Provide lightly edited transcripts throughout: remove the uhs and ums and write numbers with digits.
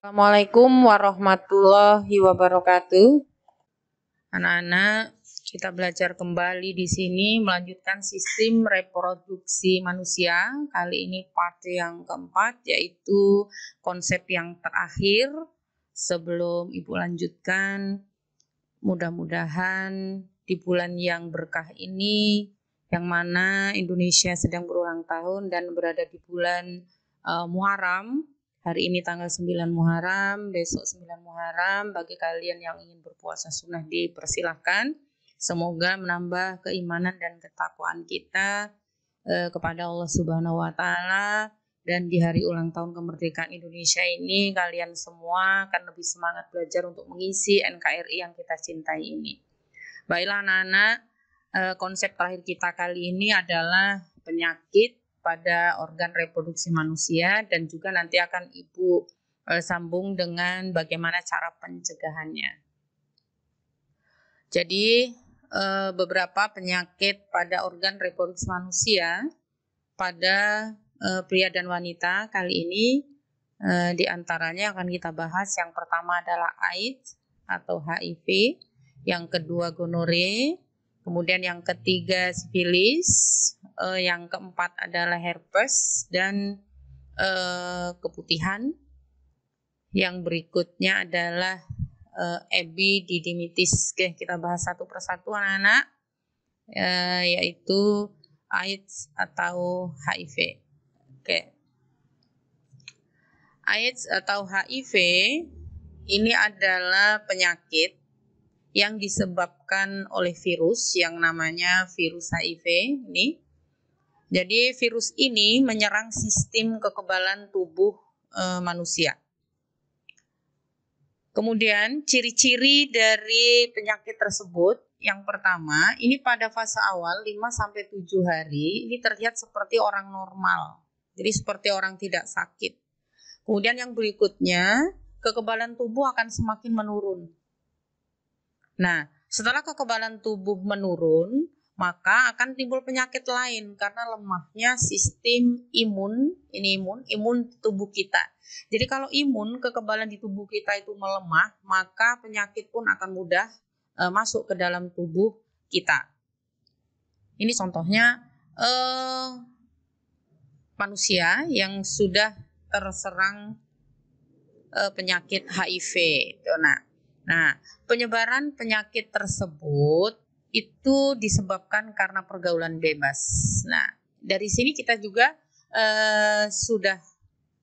Assalamualaikum warahmatullahi wabarakatuh. Anak-anak, kita belajar kembali di sini melanjutkan sistem reproduksi manusia. Kali ini part yang keempat, yaitu konsep yang terakhir. Sebelum Ibu lanjutkan, mudah-mudahan di bulan yang berkah ini, yang mana Indonesia sedang berulang tahun dan berada di bulan Muharram. Hari ini tanggal 9 Muharram, besok 9 Muharram. Bagi kalian yang ingin berpuasa sunnah dipersilahkan. Semoga menambah keimanan dan ketakwaan kita kepada Allah Subhanahu wa Ta'ala. Dan di hari ulang tahun kemerdekaan Indonesia ini, kalian semua akan lebih semangat belajar untuk mengisi NKRI yang kita cintai ini. Baiklah anak-anak, konsep terakhir kita kali ini adalah penyakit pada organ reproduksi manusia, dan juga nanti akan Ibu sambung dengan bagaimana cara pencegahannya. Jadi beberapa penyakit pada organ reproduksi manusia pada pria dan wanita kali ini diantaranya akan kita bahas. Yang pertama adalah AIDS atau HIV, yang kedua gonore, kemudian yang ketiga sifilis, yang keempat adalah herpes dan keputihan. Yang berikutnya adalah epididymitis. Oke, kita bahas satu persatu anak-anak, yaitu AIDS atau HIV. Oke. AIDS atau HIV ini adalah penyakit yang disebabkan oleh virus yang namanya virus HIV ini. Jadi virus ini menyerang sistem kekebalan tubuh manusia. Kemudian ciri-ciri dari penyakit tersebut, yang pertama, ini pada fase awal 5-7 hari ini terlihat seperti orang normal. Jadi seperti orang tidak sakit. Kemudian yang berikutnya, kekebalan tubuh akan semakin menurun. Nah, setelah kekebalan tubuh menurun, maka akan timbul penyakit lain karena lemahnya sistem imun tubuh kita. Jadi kalau imun, kekebalan di tubuh kita itu melemah, maka penyakit pun akan mudah masuk ke dalam tubuh kita. Ini contohnya manusia yang sudah terserang penyakit HIV. Nah, penyebaran penyakit tersebut itu disebabkan karena pergaulan bebas. Nah, dari sini kita juga sudah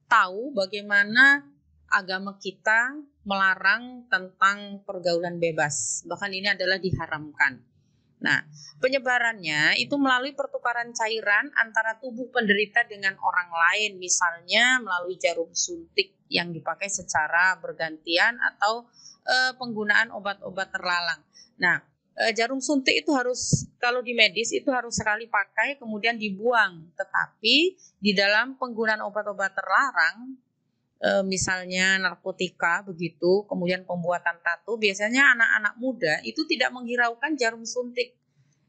tahu bagaimana agama kita melarang tentang pergaulan bebas. Bahkan ini adalah diharamkan. Nah, penyebarannya itu melalui pertukaran cairan antara tubuh penderita dengan orang lain, misalnya melalui jarum suntik yang dipakai secara bergantian atau penggunaan obat-obat terlarang. Nah, jarum suntik itu harus, kalau di medis itu harus sekali pakai kemudian dibuang. Tetapi di dalam penggunaan obat-obat terlarang, misalnya narkotika begitu, kemudian pembuatan tato, biasanya anak-anak muda itu tidak menghiraukan jarum suntik.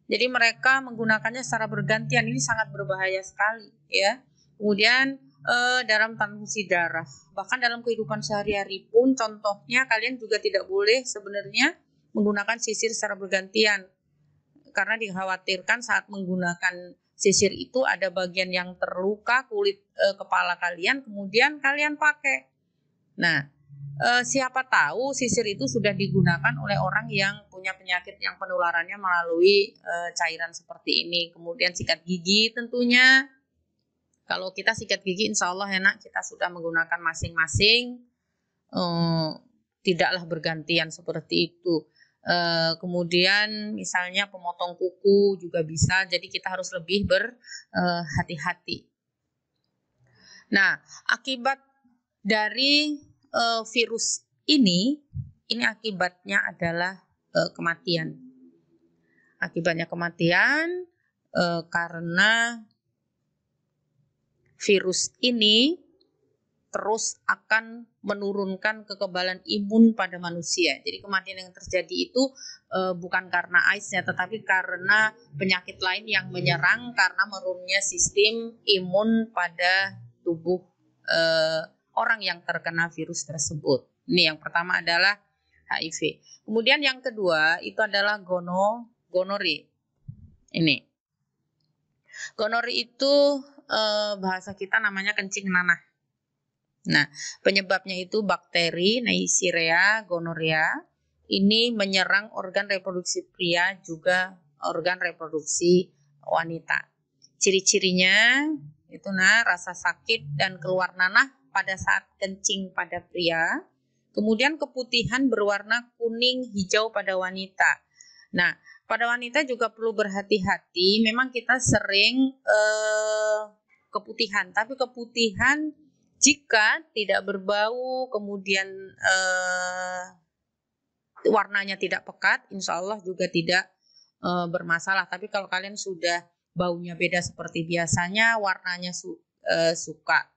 Jadi mereka menggunakannya secara bergantian. Ini sangat berbahaya sekali, ya. Kemudian dalam transfusi darah, bahkan dalam kehidupan sehari-hari pun, contohnya kalian juga tidak boleh sebenarnya menggunakan sisir secara bergantian, karena dikhawatirkan saat menggunakan sisir itu ada bagian yang terluka, kulit kepala kalian, kemudian kalian pakai. Nah, siapa tahu sisir itu sudah digunakan oleh orang yang punya penyakit yang penularannya melalui cairan seperti ini. Kemudian sikat gigi tentunya. Kalau kita sikat gigi, insya Allah enak, kita sudah menggunakan masing-masing, tidaklah bergantian seperti itu. Kemudian misalnya pemotong kuku juga bisa, jadi kita harus lebih berhati-hati. Nah, akibat dari virus ini akibatnya adalah kematian. Akibatnya kematian karena virus ini terus akan menurunkan kekebalan imun pada manusia. Jadi kematian yang terjadi itu bukan karena AIDS-nya, tetapi karena penyakit lain yang menyerang karena menurunnya sistem imun pada tubuh orang yang terkena virus tersebut. Ini yang pertama adalah HIV. Kemudian yang kedua itu adalah gonori. Ini. Gonori itu bahasa kita namanya kencing nanah. Nah, penyebabnya itu bakteri Neisseria gonorrhea. Ini menyerang organ reproduksi pria juga organ reproduksi wanita. Ciri-cirinya itu rasa sakit dan keluar nanah pada saat kencing pada pria. Kemudian keputihan berwarna kuning hijau pada wanita. Nah, pada wanita juga perlu berhati-hati. Memang kita sering keputihan, tapi keputihan jika tidak berbau, kemudian warnanya tidak pekat, insya Allah juga tidak bermasalah. Tapi kalau kalian sudah baunya beda seperti biasanya, warnanya suka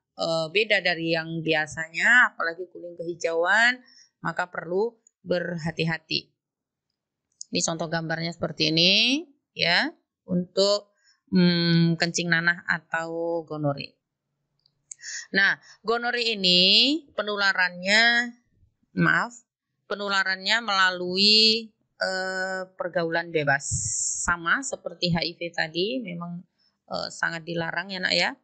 beda dari yang biasanya, apalagi kuning kehijauan, maka perlu berhati-hati. Ini contoh gambarnya seperti ini, ya, untuk kencing nanah atau gonori. Nah, gonori ini penularannya melalui pergaulan bebas. Sama seperti HIV tadi, memang sangat dilarang ya nak ya.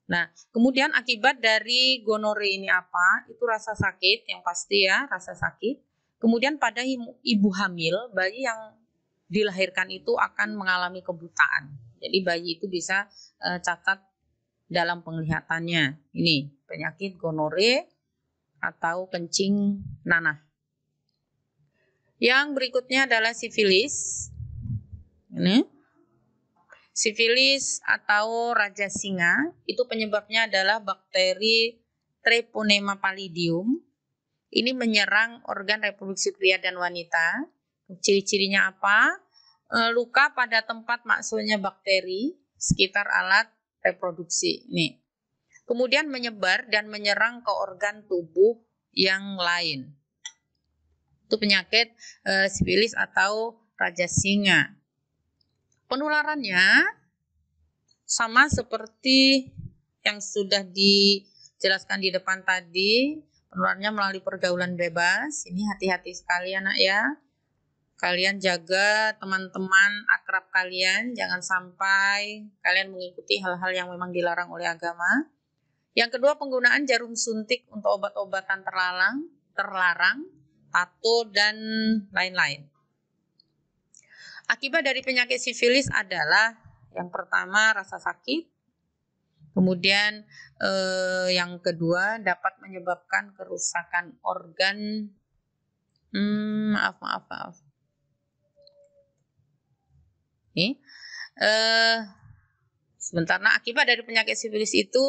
Nah, kemudian akibat dari gonori ini apa? Itu rasa sakit, yang pasti ya, rasa sakit. Kemudian pada ibu hamil, bayi yang dilahirkan itu akan mengalami kebutaan. Jadi bayi itu bisa cacat dalam penglihatannya. Ini penyakit gonore atau kencing nanah. Yang berikutnya adalah sifilis. Ini sifilis atau raja singa, itu penyebabnya adalah bakteri Treponema pallidum. Ini menyerang organ reproduksi pria dan wanita. Ciri-cirinya apa? Luka pada tempat masuknya bakteri sekitar alat reproduksi. Nih. Kemudian menyebar dan menyerang ke organ tubuh yang lain. Itu penyakit sifilis atau raja singa. Penularannya sama seperti yang sudah dijelaskan di depan tadi. Penularannya melalui pergaulan bebas. Ini hati-hati sekali anak ya. Kalian jaga teman-teman akrab kalian, jangan sampai kalian mengikuti hal-hal yang memang dilarang oleh agama. Yang kedua, penggunaan jarum suntik untuk obat-obatan terlarang, tato, dan lain-lain. Akibat dari penyakit sifilis adalah yang pertama rasa sakit, kemudian yang kedua dapat menyebabkan kerusakan organ. Maaf. Sebentar. Nah, akibat dari penyakit sifilis itu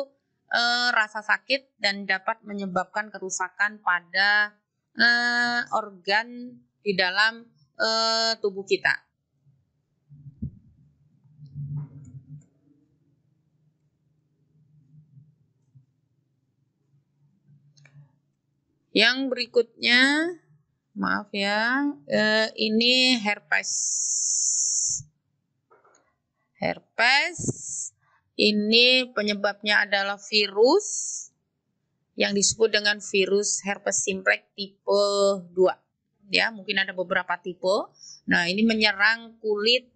rasa sakit dan dapat menyebabkan kerusakan pada organ di dalam tubuh kita. Yang berikutnya, maaf ya, ini herpes. Herpes ini penyebabnya adalah virus yang disebut dengan virus herpes simplex tipe 2. Ya, mungkin ada beberapa tipe. Nah, ini menyerang kulit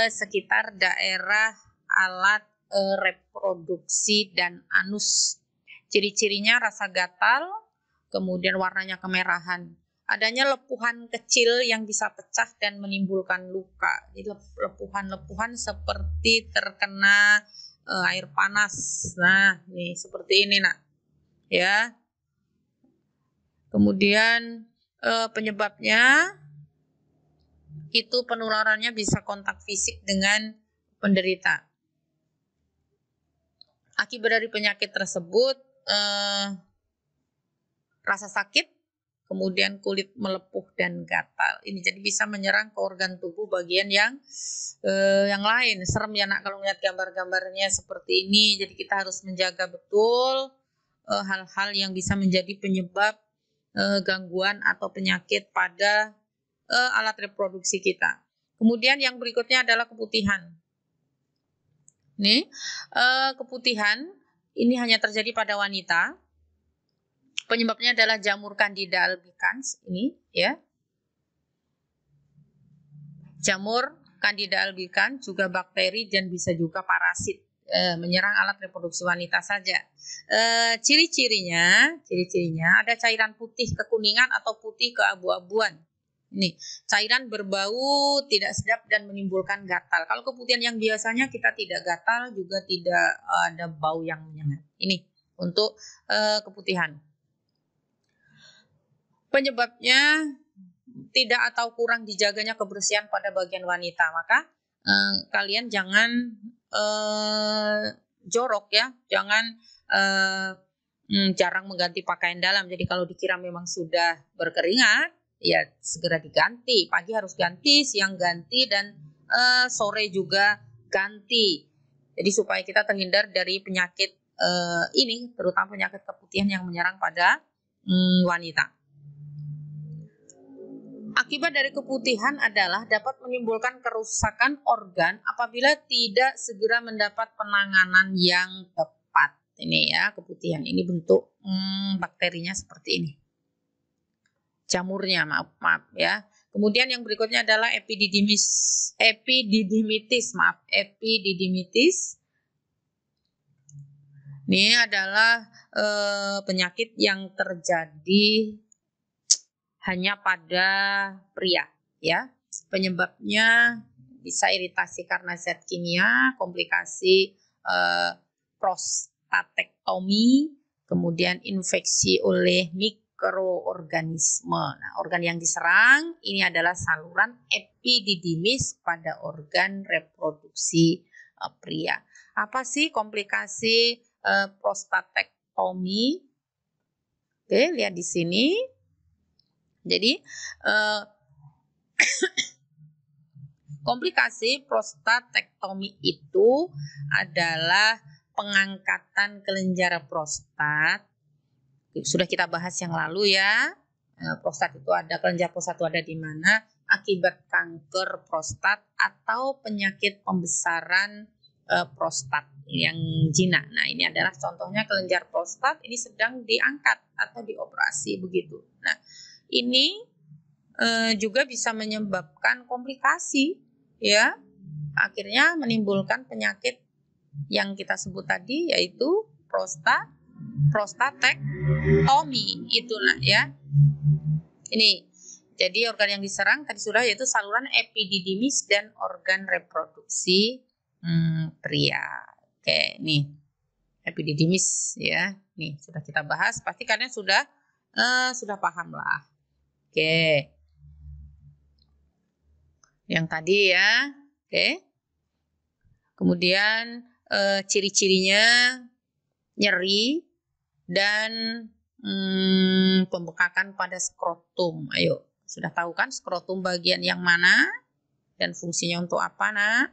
sekitar daerah alat reproduksi dan anus. Ciri-cirinya rasa gatal, kemudian warnanya kemerahan. Adanya lepuhan kecil yang bisa pecah dan menimbulkan luka. Jadi lepuhan-lepuhan seperti terkena air panas. Nah, nih seperti ini nak. Ya. Kemudian penyebabnya itu penularannya bisa kontak fisik dengan penderita. Akibat dari penyakit tersebut rasa sakit, kemudian kulit melepuh dan gatal. Ini jadi bisa menyerang ke organ tubuh bagian yang lain. Serem ya nak kalau melihat gambar-gambarnya seperti ini. Jadi kita harus menjaga betul hal-hal yang bisa menjadi penyebab gangguan atau penyakit pada alat reproduksi kita. Kemudian yang berikutnya adalah keputihan. Nih, keputihan ini hanya terjadi pada wanita. Penyebabnya adalah jamur Candida albicans ini ya. Jamur Candida albicans juga bakteri dan bisa juga parasit menyerang alat reproduksi wanita saja. Ciri-cirinya ada cairan putih kekuningan atau putih keabu-abuan. Ini cairan berbau tidak sedap dan menimbulkan gatal. Kalau keputihan yang biasanya kita tidak gatal juga tidak ada bau yang menyengat. Ini untuk keputihan. Penyebabnya tidak atau kurang dijaganya kebersihan pada bagian wanita, maka kalian jangan jorok ya, jangan jarang mengganti pakaian dalam. Jadi kalau dikira memang sudah berkeringat, ya segera diganti. Pagi harus ganti, siang ganti, dan sore juga ganti. Jadi supaya kita terhindar dari penyakit ini, terutama penyakit keputihan yang menyerang pada wanita. Akibat dari keputihan adalah dapat menimbulkan kerusakan organ apabila tidak segera mendapat penanganan yang tepat. Ini ya, keputihan ini bentuk bakterinya seperti ini. Jamurnya, maaf ya. Kemudian yang berikutnya adalah epididimitis. Ini adalah penyakit yang terjadi hanya pada pria ya. Penyebabnya bisa iritasi karena zat kimia, komplikasi prostatektomi, kemudian infeksi oleh mikroorganisme. Nah, organ yang diserang ini adalah saluran epididymis pada organ reproduksi pria. Apa sih komplikasi prostatektomi? Oke, lihat di sini. Jadi komplikasi prostatektomi itu adalah pengangkatan kelenjar prostat. Sudah kita bahas yang lalu ya. Prostat itu ada, kelenjar prostat itu ada di mana akibat kanker prostat atau penyakit pembesaran prostat yang jinak. Nah, ini adalah contohnya kelenjar prostat ini sedang diangkat atau dioperasi begitu. Nah, ini juga bisa menyebabkan komplikasi ya, akhirnya menimbulkan penyakit yang kita sebut tadi yaitu prostatektomi itulah ya. Ini jadi organ yang diserang tadi sudah yaitu saluran epididymis dan organ reproduksi pria. Oke, nih epididymis ya, nih sudah kita bahas, pasti kalian sudah paham lah. Oke. Yang tadi ya. Oke. Kemudian ciri-cirinya nyeri dan pembekakan pada skrotum. Ayo, sudah tahu kan skrotum bagian yang mana dan fungsinya untuk apa, Nak?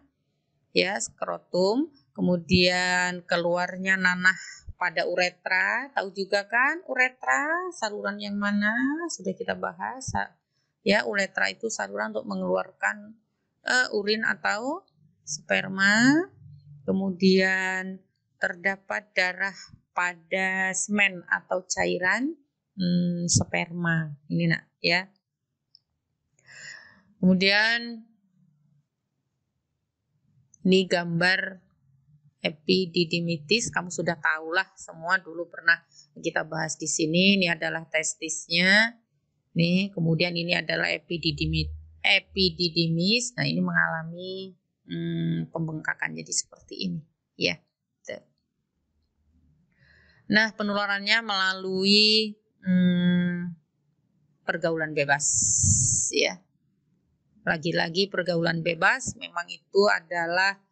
Ya, skrotum. Kemudian keluarnya nanah pada uretra, tahu juga kan uretra saluran yang mana sudah kita bahas ya. Uretra itu saluran untuk mengeluarkan urin atau sperma. Kemudian terdapat darah pada semen atau cairan sperma ini Nak ya. Kemudian ini gambar epididymitis, kamu sudah tahulah semua, dulu pernah kita bahas di sini. Ini adalah testisnya. Nih, kemudian ini adalah epididymis. Nah, ini mengalami pembengkakan jadi seperti ini, ya. Nah, penularannya melalui pergaulan bebas, ya. Lagi-lagi pergaulan bebas memang itu adalah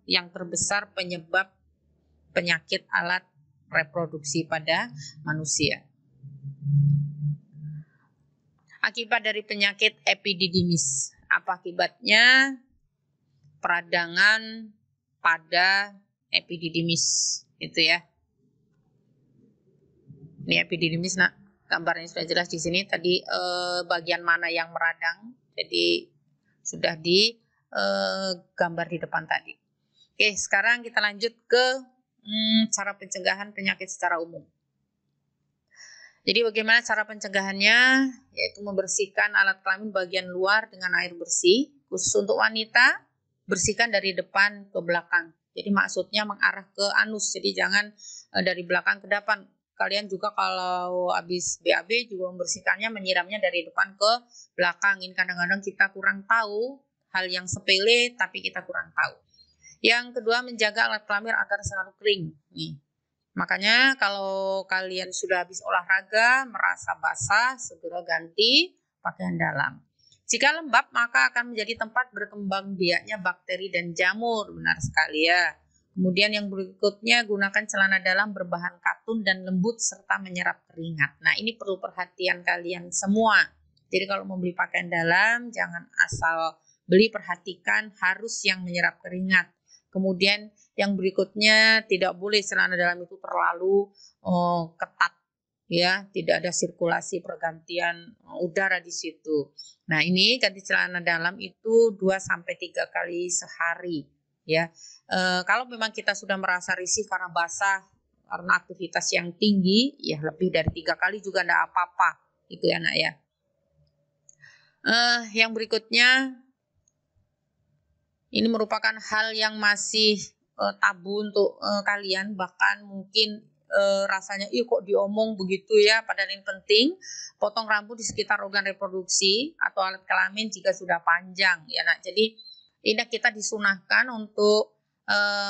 yang terbesar penyebab penyakit alat reproduksi pada manusia. Akibat dari penyakit epididymis, apa akibatnya? Peradangan pada epididymis, itu ya. Ini epididymis, Nak. Gambarnya sudah jelas di sini. Tadi bagian mana yang meradang, jadi sudah di gambar di depan tadi. Oke, sekarang kita lanjut ke cara pencegahan penyakit secara umum. Jadi bagaimana cara pencegahannya? Yaitu membersihkan alat kelamin bagian luar dengan air bersih. Khusus untuk wanita, bersihkan dari depan ke belakang. Jadi maksudnya mengarah ke anus. Jadi jangan dari belakang ke depan. Kalian juga kalau habis BAB juga membersihkannya, menyiramnya dari depan ke belakang. Ini kadang-kadang kita kurang tahu hal yang sepele, tapi kita kurang tahu. Yang kedua, menjaga alat kelamin agar selalu kering. Nih. Makanya kalau kalian sudah habis olahraga, merasa basah, segera ganti pakaian dalam. Jika lembab, maka akan menjadi tempat berkembang biaknya bakteri dan jamur. Benar sekali ya. Kemudian yang berikutnya, gunakan celana dalam berbahan katun dan lembut serta menyerap keringat. Nah, ini perlu perhatian kalian semua. Jadi kalau mau beli pakaian dalam, jangan asal beli, perhatikan harus yang menyerap keringat. Kemudian yang berikutnya, tidak boleh celana dalam itu terlalu ketat, ya, tidak ada sirkulasi pergantian udara di situ. Nah, ini ganti celana dalam itu 2-3 kali sehari, ya. Kalau memang kita sudah merasa risih karena basah, karena aktivitas yang tinggi, ya lebih dari 3 kali juga tidak apa-apa, itu ya nak ya. Yang berikutnya, ini merupakan hal yang masih tabu untuk kalian, bahkan mungkin rasanya kok diomong begitu ya, padahal ini penting. Potong rambut di sekitar organ reproduksi atau alat kelamin jika sudah panjang ya nak. Jadi ini kita disunahkan untuk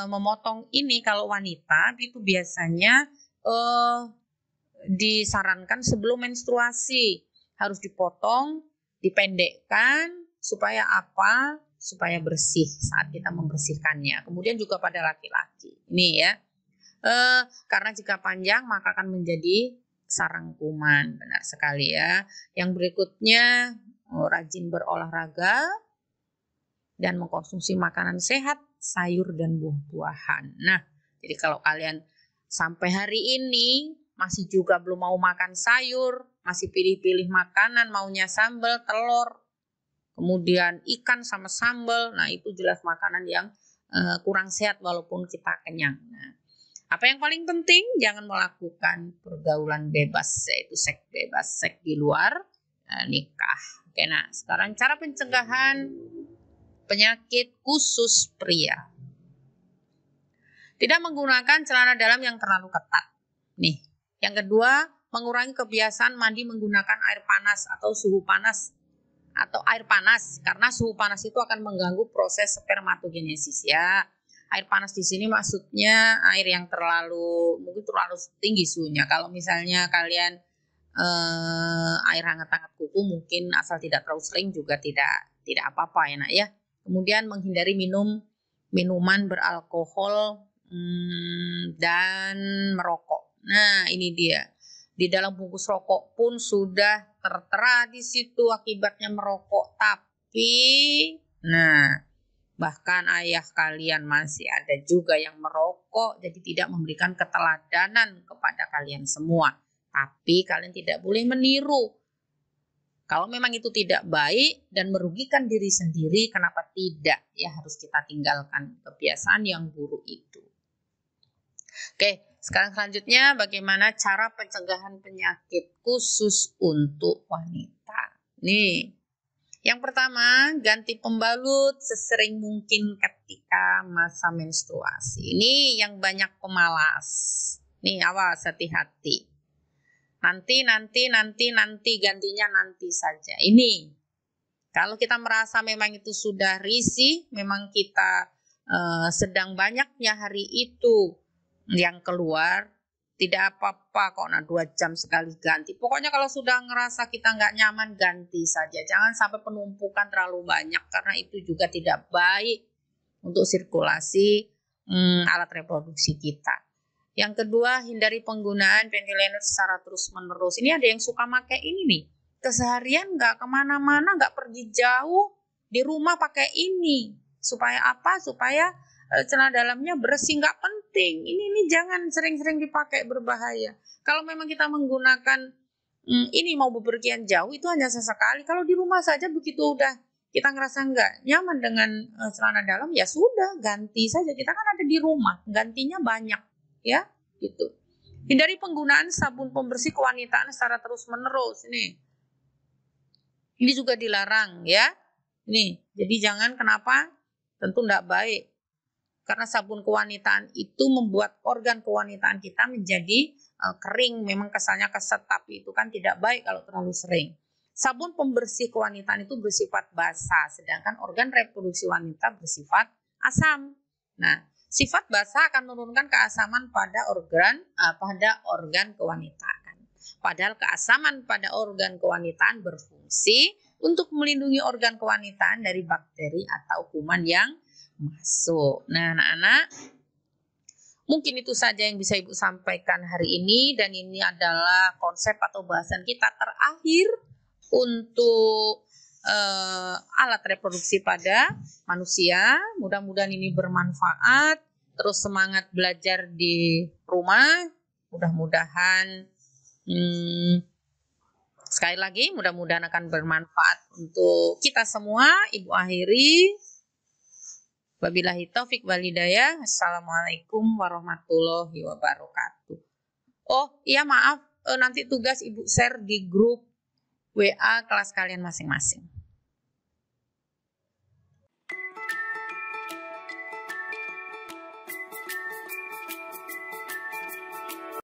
memotong ini. Kalau wanita itu biasanya disarankan sebelum menstruasi harus dipotong, dipendekkan supaya apa? Supaya bersih saat kita membersihkannya. Kemudian juga pada laki-laki. Ini ya. Karena jika panjang maka akan menjadi sarang kuman. Benar sekali ya. Yang berikutnya, rajin berolahraga dan mengkonsumsi makanan sehat, sayur dan buah-buahan. Nah, jadi kalau kalian sampai hari ini masih juga belum mau makan sayur, masih pilih-pilih makanan, maunya sambal, telur, kemudian ikan sama sambal, nah itu jelas makanan yang kurang sehat walaupun kita kenyang. Nah, apa yang paling penting? Jangan melakukan pergaulan bebas, yaitu seks bebas, seks di luar nikah. Oke, nah sekarang cara pencegahan penyakit khusus pria. Tidak menggunakan celana dalam yang terlalu ketat. Nih, yang kedua, mengurangi kebiasaan mandi menggunakan air panas atau suhu panas atau air panas, karena suhu panas itu akan mengganggu proses spermatogenesis ya. Air panas di sini maksudnya air yang mungkin terlalu tinggi suhunya. Kalau misalnya kalian air hangat-hangat kuku mungkin asal tidak terlalu sering juga tidak apa-apa ya nak ya. Kemudian menghindari minuman beralkohol dan merokok. Nah, ini dia. Di dalam bungkus rokok pun sudah tertera di situ akibatnya merokok. Tapi, nah, bahkan ayah kalian masih ada juga yang merokok, jadi tidak memberikan keteladanan kepada kalian semua. Tapi kalian tidak boleh meniru. Kalau memang itu tidak baik dan merugikan diri sendiri, kenapa tidak? Ya harus kita tinggalkan kebiasaan yang buruk itu. Oke. Sekarang selanjutnya bagaimana cara pencegahan penyakit khusus untuk wanita. Nih, yang pertama ganti pembalut sesering mungkin ketika masa menstruasi. Ini yang banyak pemalas. Nih awas hati-hati. Nanti gantinya nanti saja. Ini kalau kita merasa memang itu sudah risih, memang kita sedang banyaknya hari itu yang keluar, tidak apa-apa kok, 2 jam sekali ganti. Pokoknya kalau sudah ngerasa kita nggak nyaman, ganti saja. Jangan sampai penumpukan terlalu banyak, karena itu juga tidak baik untuk sirkulasi alat reproduksi kita. Yang kedua, hindari penggunaan panty liner secara terus-menerus. Ini ada yang suka pakai ini nih. Keseharian nggak kemana-mana, nggak pergi jauh, di rumah pakai ini. Supaya apa? Supaya celana dalamnya bersih, nggak penting. Ini jangan sering-sering dipakai, berbahaya. Kalau memang kita menggunakan ini mau bepergian jauh itu hanya sesekali. Kalau di rumah saja begitu udah kita ngerasa nggak nyaman dengan celana dalam, ya sudah ganti saja. Kita kan ada di rumah, gantinya banyak, ya gitu. Hindari penggunaan sabun pembersih kewanitaan secara terus-menerus. Ini juga dilarang ya. Jadi jangan, kenapa? Tentu tidak baik. Karena sabun kewanitaan itu membuat organ kewanitaan kita menjadi kering. Memang kesannya keset, tapi itu kan tidak baik kalau terlalu sering. Sabun pembersih kewanitaan itu bersifat basah, sedangkan organ reproduksi wanita bersifat asam. Nah, sifat basah akan menurunkan keasaman pada organ kewanitaan. Padahal keasaman pada organ kewanitaan berfungsi untuk melindungi organ kewanitaan dari bakteri atau kuman yang masuk. Nah, anak-anak, mungkin itu saja yang bisa Ibu sampaikan hari ini, dan ini adalah konsep atau bahasan kita terakhir untuk alat reproduksi pada manusia. Mudah-mudahan ini bermanfaat. Terus semangat belajar di rumah. Mudah-mudahan sekali lagi, mudah-mudahan akan bermanfaat untuk kita semua. Ibu akhiri. Wabillahi taufik wal hidayah. Assalamualaikum warahmatullahi wabarakatuh. Oh iya, maaf, nanti tugas Ibu share di grup WA kelas kalian masing-masing.